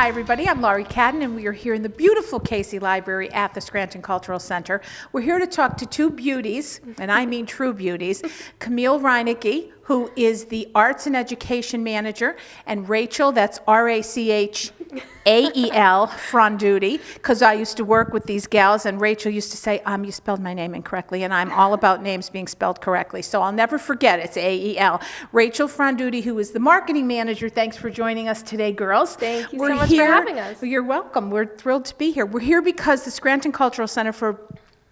Hi, everybody. I'm Laurie Cadden, and we are here in the beautiful Casey Library at the Scranton Cultural Center. We're here to talk to two beauties, and I mean true beauties, Camille Reinecke, who is the Arts and Education Manager, and Rachel, that's Rachael Franduti, because I used to work with these gals, and Rachel used to say, you spelled my name incorrectly, and I'm all about names being spelled correctly, so I'll never forget it's Ael. Rachel Franduti, who is the Marketing Manager, thanks for joining us today, girls. Thank you so much for having us. You're welcome. We're thrilled to be here. We're here because the Scranton Cultural Center for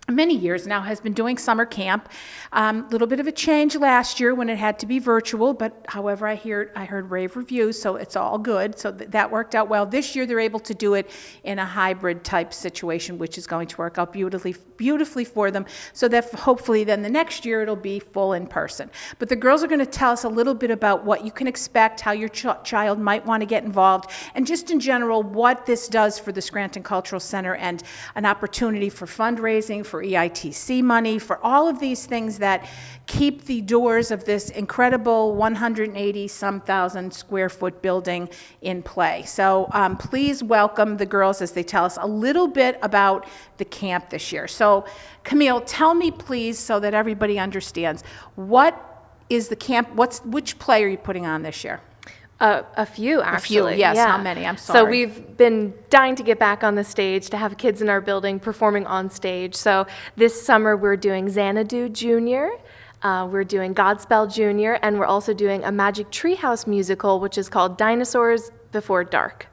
many years now has been doing summer camp. A little bit of a change last year when it had to be virtual, but however I heard rave reviews, so it's all good. So that worked out well. This year they're able to do it in a hybrid type situation, which is going to work out beautifully for them, so that hopefully then the next year it'll be full in person. But the girls are going to tell us a little bit about what you can expect, how your child might want to get involved, and just in general what this does for the Scranton Cultural Center and an opportunity for fundraising, for EITC money, for all of these things that keep the doors of this incredible 180-some thousand square foot building in play. So please welcome the girls as they tell us a little bit about the camp this year. So Camille, tell me please, so that everybody understands, what is the camp, which play are you putting on this year? A few, actually. A few, yes. Yeah. How many? I'm sorry. So we've been dying to get back on the stage, to have kids in our building performing on stage. So this summer we're doing Xanadu Junior, we're doing Godspell Junior, and we're also doing a Magic Treehouse musical, which is called Dinosaurs Before Dark.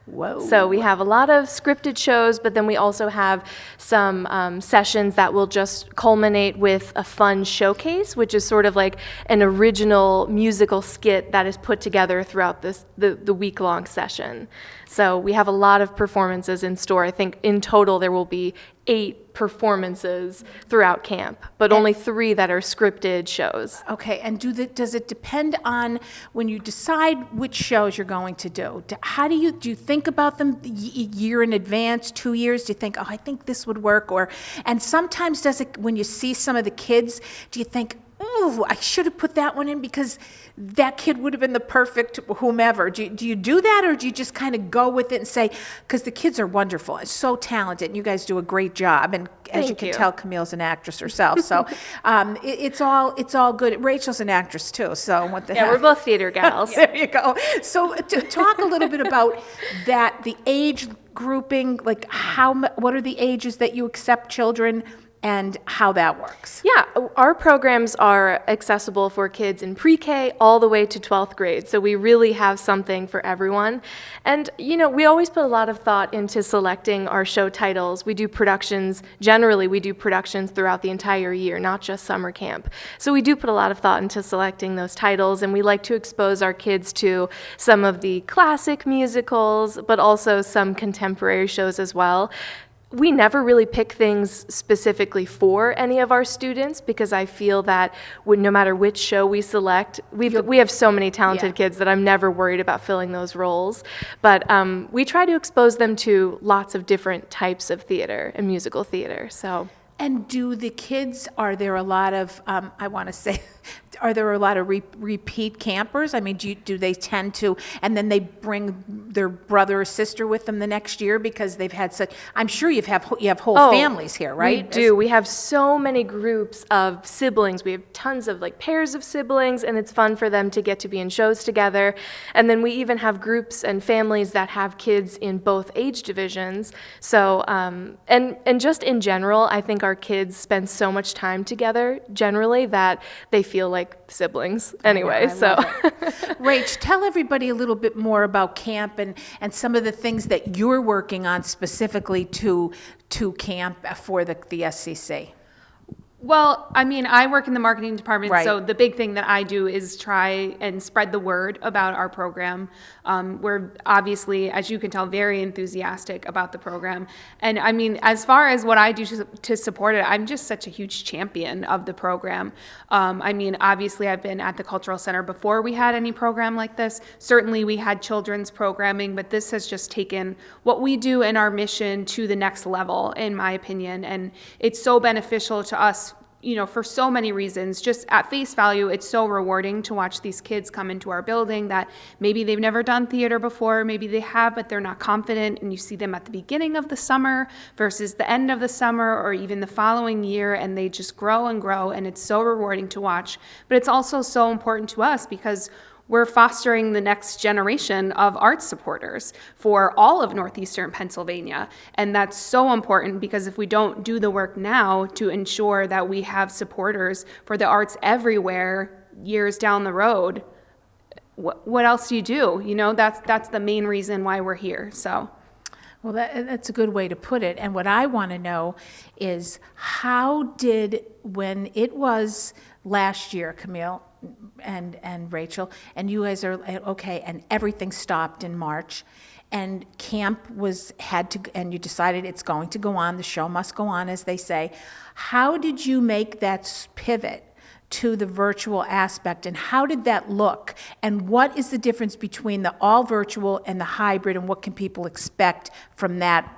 Whoa. So we have a lot of scripted shows, but then we also have some sessions that will just culminate with a fun showcase, which is sort of like an original musical skit that is put together throughout the week-long session. So we have a lot of performances in store. I think in total there will be 8 performances throughout camp, but only 3 that are scripted shows. Okay, and does it depend on when you decide which shows you're going to do? How do you think about them a year in advance, 2 years? Do you think, I think this would work? And sometimes when you see some of the kids, do you think, ooh, I should have put that one in because that kid would have been the perfect whomever. Do you do that, or do you just kind of go with it and say, because the kids are wonderful and so talented, and you guys do a great job, and as you can tell, Camille's an actress herself, so it's all good. Rachel's an actress too, so what the heck? Yeah, we're both theater gals. There you go. So to talk a little bit about that, the age grouping, like what are the ages that you accept children, and how that works. Yeah, our programs are accessible for kids in pre-K all the way to 12th grade, so we really have something for everyone. And, we always put a lot of thought into selecting our show titles. Generally we do productions throughout the entire year, not just summer camp. So we do put a lot of thought into selecting those titles, and we like to expose our kids to some of the classic musicals, but also some contemporary shows as well. We never really pick things specifically for any of our students, because I feel that no matter which show we select, we have so many talented kids that I'm never worried about filling those roles. But we try to expose them to lots of different types of theater and musical theater. So. And do the kids, are there a lot of, are there a lot of repeat campers? I mean, do they tend to, and then they bring their brother or sister with them the next year because they've had such, I'm sure you have whole families here, right? We do. We have so many groups of siblings. We have tons of pairs of siblings, and it's fun for them to get to be in shows together. And then we even have groups and families that have kids in both age divisions. So, and just in general, I think our kids spend so much time together generally that they feel like siblings anyway. Rach, tell everybody a little bit more about camp and some of the things that you're working on specifically to camp for the SCC. Well, I mean, I work in the marketing department, right. So the big thing that I do is try and spread the word about our program. We're obviously, as you can tell, very enthusiastic about the program. And I mean, as far as what I do to support it, I'm just such a huge champion of the program. I mean, obviously, I've been at the Cultural Center before we had any program like this. Certainly, we had children's programming, but this has just taken what we do and our mission to the next level, in my opinion. And it's so beneficial to us for so many reasons. Just at face value, it's so rewarding to watch these kids come into our building that maybe they've never done theater before, maybe they have, but they're not confident, and you see them at the beginning of the summer versus the end of the summer or even the following year, and they just grow and grow, and it's so rewarding to watch. But it's also so important to us because we're fostering the next generation of arts supporters for all of Northeastern Pennsylvania. And that's so important because if we don't do the work now to ensure that we have supporters for the arts everywhere years down the road, what else do you do? That's the main reason why we're here. So. Well, that's a good way to put it. And what I want to know is when it was last year, Camille and Rachel, and you guys are okay, and everything stopped in March, and camp and you decided it's going to go on, the show must go on, as they say. How did you make that pivot to the virtual aspect, and how did that look? And what is the difference between the all virtual and the hybrid, and what can people expect from that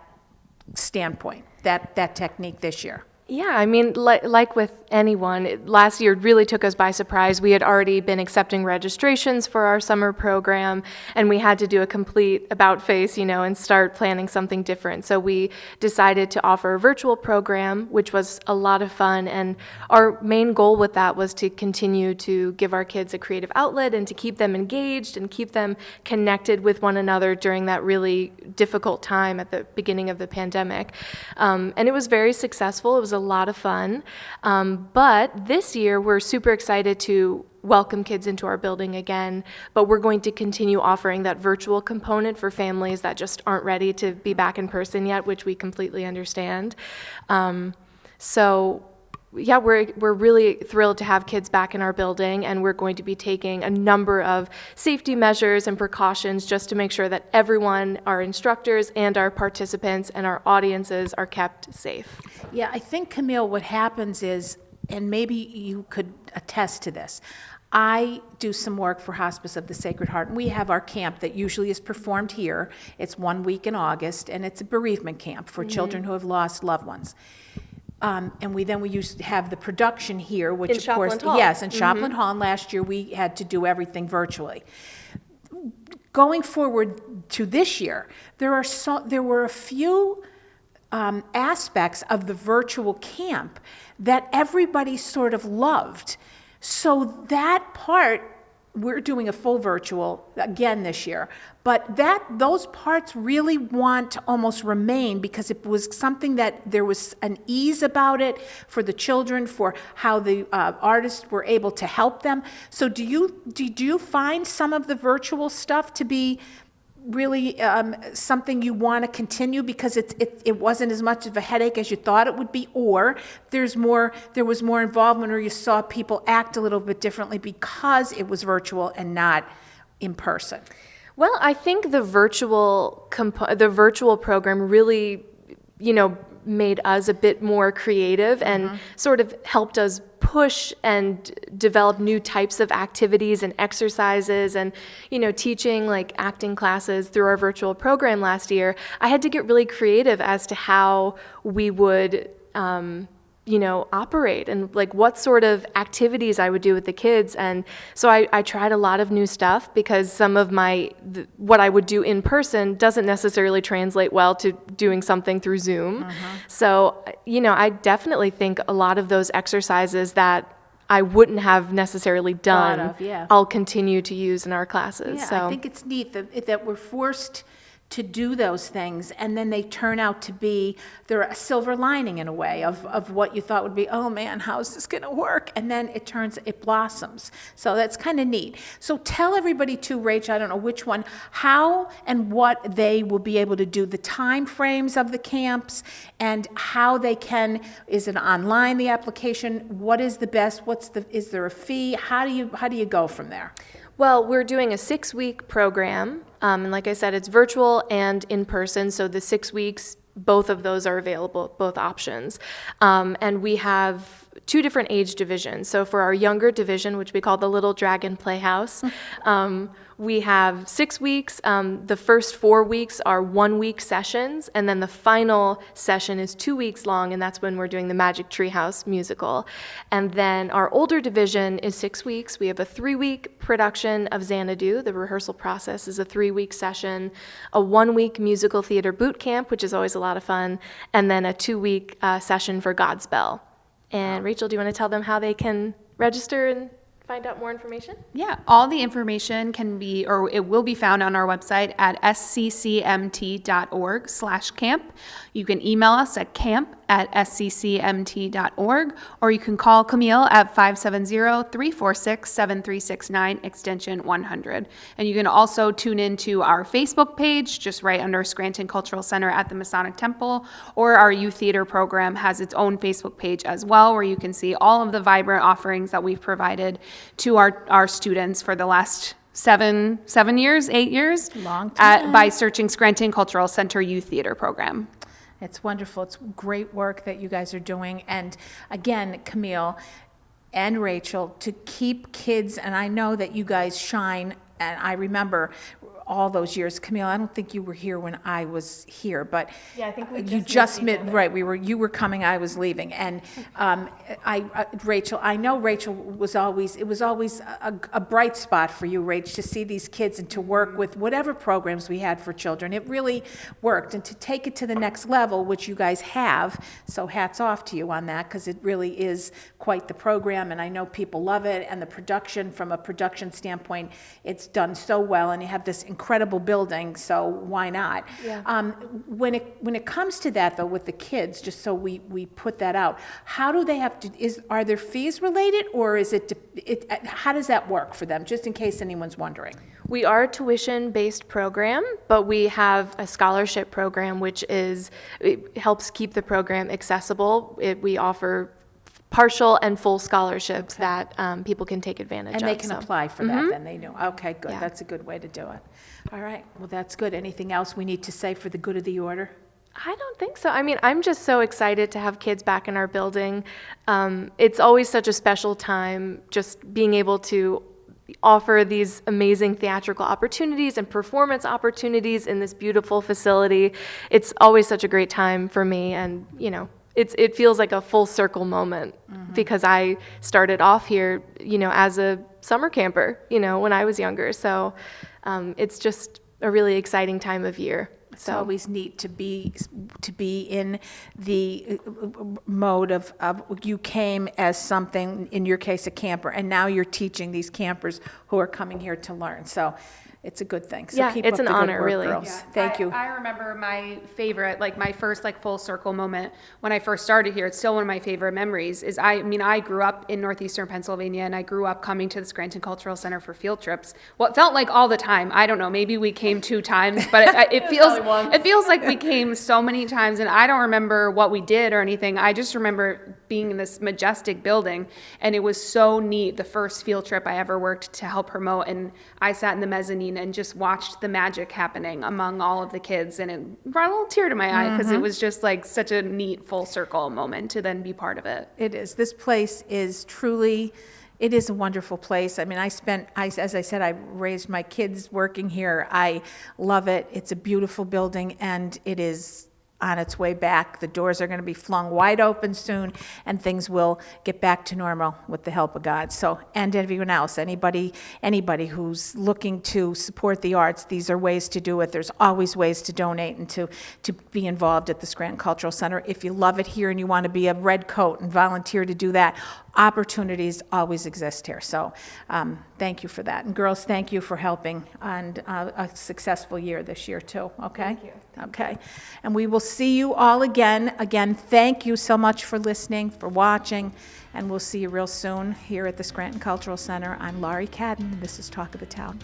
standpoint, that technique this year? Yeah, I mean, like with anyone, last year really took us by surprise. We had already been accepting registrations for our summer program, and we had to do a complete about-face, and start planning something different. So we decided to offer a virtual program, which was a lot of fun, and our main goal with that was to continue to give our kids a creative outlet and to keep them engaged and keep them connected with one another during that really difficult time at the beginning of the pandemic. And it was very successful. It was a lot of fun. But this year, we're super excited to welcome kids into our building again, but we're going to continue offering that virtual component for families that just aren't ready to be back in person yet, which we completely understand. So yeah, we're really thrilled to have kids back in our building, and we're going to be taking a number of safety measures and precautions just to make sure that everyone, our instructors and our participants and our audiences, are kept safe. Yeah, I think, Camille, what happens is, and maybe you could attest to this, I do some work for Hospice of the Sacred Heart, and we have our camp that usually is performed here. It's 1 week in August, and it's a bereavement camp for children who have lost loved ones. And we used to have the production here, which in of course, Shopland Hall. Yes, in Shopland Hall. And last year we had to do everything virtually. Going forward to this year, there were a few aspects of the virtual camp that everybody sort of loved. So that part, we're doing a full virtual again this year, but those parts really want to almost remain because it was something that there was an ease about it for the children, for how the artists were able to help them. So did you find some of the virtual stuff to be really something you want to continue because it wasn't as much of a headache as you thought it would be, or there was more involvement, or you saw people act a little bit differently because it was virtual and not in person? Well, I think the virtual program really, made us a bit more creative and sort of helped us push and develop new types of activities and exercises, and teaching like acting classes through our virtual program last year. I had to get really creative as to how we would operate and like what sort of activities I would do with the kids. And so I tried a lot of new stuff because some of what I would do in person doesn't necessarily translate well to doing something through Zoom. So, I definitely think a lot of those exercises that I wouldn't have necessarily done, I'll continue to use in our classes. Yeah, so I think it's neat that we're forced to do those things, and then they turn out to be, they're a silver lining in a way of what you thought would be, oh man, how's this going to work? And then it blossoms. So that's kind of neat. So tell everybody too, Rach, I don't know which one, how and what they will be able to do, the time frames of the camps, and how they can, is it online, the application? What is the best? Is there a fee? How do you go from there? Well, we're doing a 6-week program, and like I said, it's virtual and in person, so the 6 weeks, both of those are available, both options. And we have two different age divisions. So for our younger division, which we call the Little Dragon Playhouse, we have 6 weeks. The first 4 weeks are 1-week sessions, and then the final session is 2 weeks long, and that's when we're doing the Magic Treehouse musical. And then our older division is 6 weeks. We have a 3-week production of Xanadu. The rehearsal process is a 3-week session, a 1-week musical theater boot camp, which is always a lot of fun, and then a 2-week session for Godspell. And Rachel, do you want to tell them how they can register and find out more information? Yeah, all the information can be, or it will be found on our website at sccmt.org/camp. You can email us at camp@sccmt.org, or you can call Camille at 570-346-7369, extension 100. And you can also tune into our Facebook page, just right under Scranton Cultural Center at the Masonic Temple, or our youth theater program has its own Facebook page as well, where you can see all of the vibrant offerings that we've provided to our students for the last 8 years, Long time. by searching Scranton Cultural Center Youth Theater Program. It's wonderful. It's great work that you guys are doing. And again, Camille and Rachel, to keep kids, and I know that you guys shine, and I remember all those years. Camille, I don't think you were here when I was here, but Yeah, I think we you just just right. You were coming, I was leaving, and Rachel, I know Rachel was always. It was always a bright spot for you, Rach, to see these kids and to work with whatever programs we had for children. It really worked, and to take it to the next level, which you guys have. So hats off to you on that, because it really is quite the program, and I know people love it. And the production, from a production standpoint, it's done so well, and you have this incredible building, so why not? Yeah. When it comes to that, though, with the kids, just so we put that out, how do they have to? Are there fees related, or is it? How does that work for them? Just in case anyone's wondering. We are a tuition-based program, but we have a scholarship program, which it helps keep the program accessible. We offer partial and full scholarships that people can take advantage of. And they can apply for that, then they know. Okay, good. Yeah. That's a good way to do it. All right. Well, that's good. Anything else we need to say for the good of the order? I don't think so. I mean, I'm just so excited to have kids back in our building. It's always such a special time, just being able to offer these amazing theatrical opportunities and performance opportunities in this beautiful facility. It's always such a great time for me, and it feels like a full circle moment, because I started off here, as a summer camper, when I was younger. So it's just a really exciting time of year. It's always neat to be in the mode of you came as something, in your case, a camper, and now you're teaching these campers who are coming here to learn. So it's a good thing. So Yeah, keep it's up an the good honor, work, really. girls. Yeah. Thank you. I remember my favorite, my first full circle moment when I first started here. It's still one of my favorite memories. I grew up in northeastern Pennsylvania, and I grew up coming to the Scranton Cultural Center for field trips. Well, it felt like all the time. I don't know. Maybe we came 2 times, but it feels like we came so many times, and I don't remember what we did or anything. I just remember being in this majestic building, and it was so neat. The first field trip I ever worked to help promote, and I sat in the mezzanine and just watched the magic happening among all of the kids, and it brought a little tear to my eye, because it was just such a neat full circle moment to then be part of it. It is. This place is truly, it is a wonderful place. I mean, as I said, I raised my kids working here. I love it. It's a beautiful building, and it is on its way back. The doors are going to be flung wide open soon, and things will get back to normal with the help of God. So, and everyone else, anybody who's looking to support the arts, these are ways to do it. There's always ways to donate and to be involved at the Scranton Cultural Center. If you love it here and you want to be a red coat and volunteer to do that, opportunities always exist here. So thank you for that. And girls, thank you for helping on a successful year this year too, okay? Thank you. Okay. And we will see you all again. Again, thank you so much for listening, for watching, and we'll see you real soon here at the Scranton Cultural Center. I'm Laurie Cadden, and this is Talk of the Town.